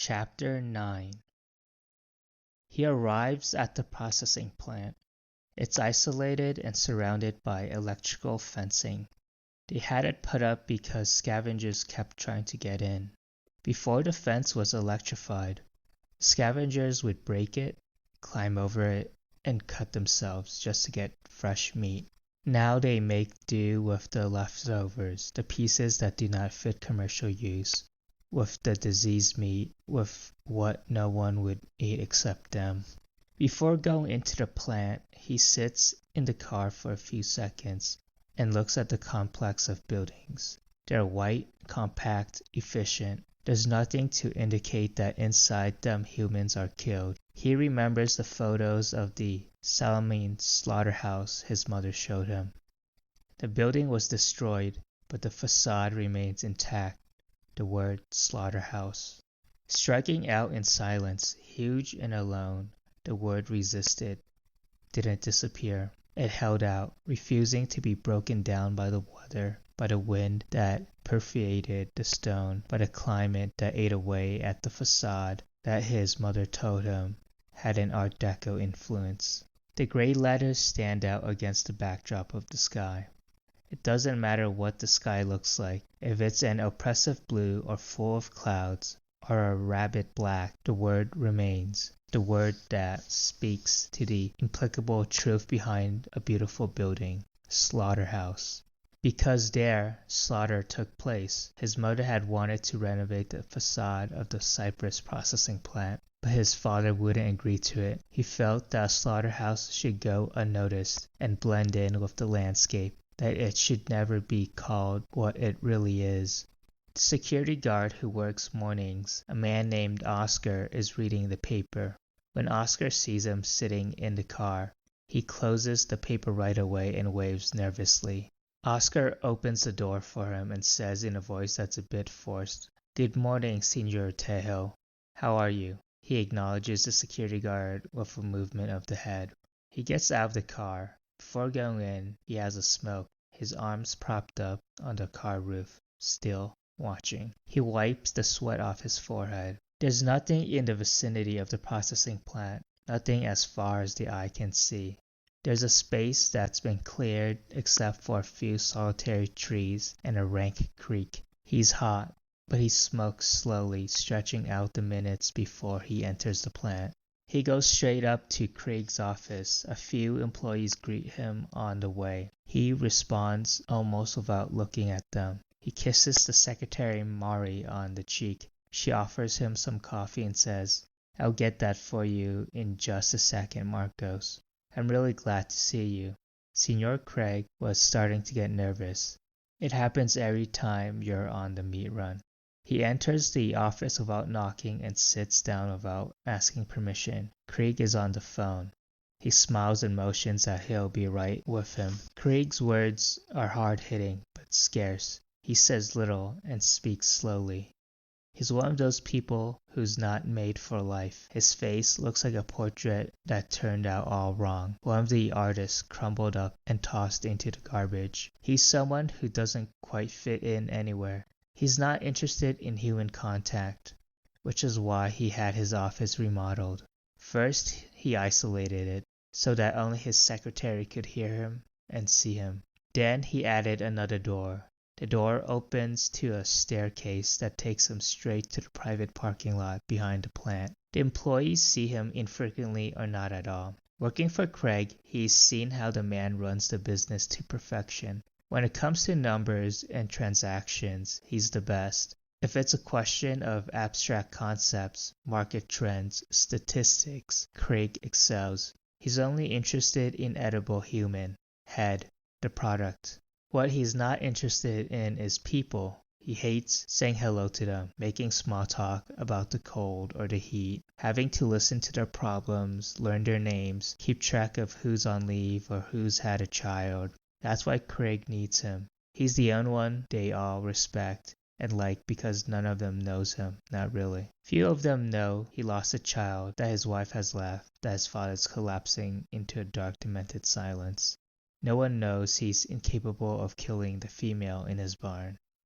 Chapter 9. He arrives at the processing plant. It's isolated and surrounded by electrical fencing. They had it put up because scavengers kept trying to get in. Before the fence was electrified, scavengers would break it, climb over it, and cut themselves just to get fresh meat. Now they make do with the leftovers, the pieces that do not fit commercial use, with the diseased meat, with what no one would eat except them. Before going into the plant, he sits in the car for a few seconds and looks at the complex of buildings. They're white, compact, efficient. There's nothing to indicate that inside them humans are killed. He remembers the photos of the Salamine slaughterhouse his mother showed him. The building was destroyed, but the facade remains intact. The word slaughterhouse. Striking out in silence, huge and alone, the word resisted, didn't disappear. It held out, refusing to be broken down by the weather, by the wind that perforated the stone, by the climate that ate away at the facade that his mother told him had an Art Deco influence. The gray letters stand out against the backdrop of the sky. It doesn't matter what the sky looks like. If it's an oppressive blue or full of clouds or a rabbit black, the word remains. The word that speaks to the implacable truth behind a beautiful building, slaughterhouse. Because there, slaughter took place. His mother had wanted to renovate the facade of the Cypress processing plant, but his father wouldn't agree to it. He felt that a slaughterhouse should go unnoticed and blend in with the landscape, that it should never be called what it really is. The security guard who works mornings, a man named Oscar, is reading the paper. When Oscar sees him sitting in the car, he closes the paper right away and waves nervously. Oscar opens the door for him and says in a voice that's a bit forced, "Good morning, Senor Tejo. How are you?" He acknowledges the security guard with a movement of the head. He gets out of the car. Before going in, he has a smoke, his arms propped up on the car roof, still watching. He wipes the sweat off his forehead. There's nothing in the vicinity of the processing plant, nothing as far as the eye can see. There's a space that's been cleared except for a few solitary trees and a rank creek. He's hot, but he smokes slowly, stretching out the minutes before he enters the plant. He goes straight up to Craig's office. A few employees greet him on the way. He responds almost without looking at them. He kisses the secretary Mari on the cheek. She offers him some coffee and says, "I'll get that for you in just a second, Marcos. I'm really glad to see you." Senor Craig was starting to get nervous. It happens every time you're on the meat run. He enters the office without knocking and sits down without asking permission. Craig is on the phone. He smiles and motions that he'll be right with him. Craig's words are hard-hitting but scarce. He says little and speaks slowly. He's one of those people who's not made for life. His face looks like a portrait that turned out all wrong. One of the artists crumbled up and tossed into the garbage. He's someone who doesn't quite fit in anywhere. He's not interested in human contact, which is why he had his office remodeled. First, he isolated it so that only his secretary could hear him and see him. Then he added another door. The door opens to a staircase that takes him straight to the private parking lot behind the plant. The employees see him infrequently or not at all. Working for Craig, he's seen how the man runs the business to perfection. When it comes to numbers and transactions, he's the best. If it's a question of abstract concepts, market trends, statistics, Craig excels. He's only interested in edible human, head, the product. What he's not interested in is people. He hates saying hello to them, making small talk about the cold or the heat, having to listen to their problems, learn their names, keep track of who's on leave or who's had a child. That's why Craig needs him. He's the only one they all respect and like because none of them knows him, not really. Few of them know he lost a child, that his wife has left, that his father's collapsing into a dark, demented silence. No one knows he's incapable of killing the female in his barn.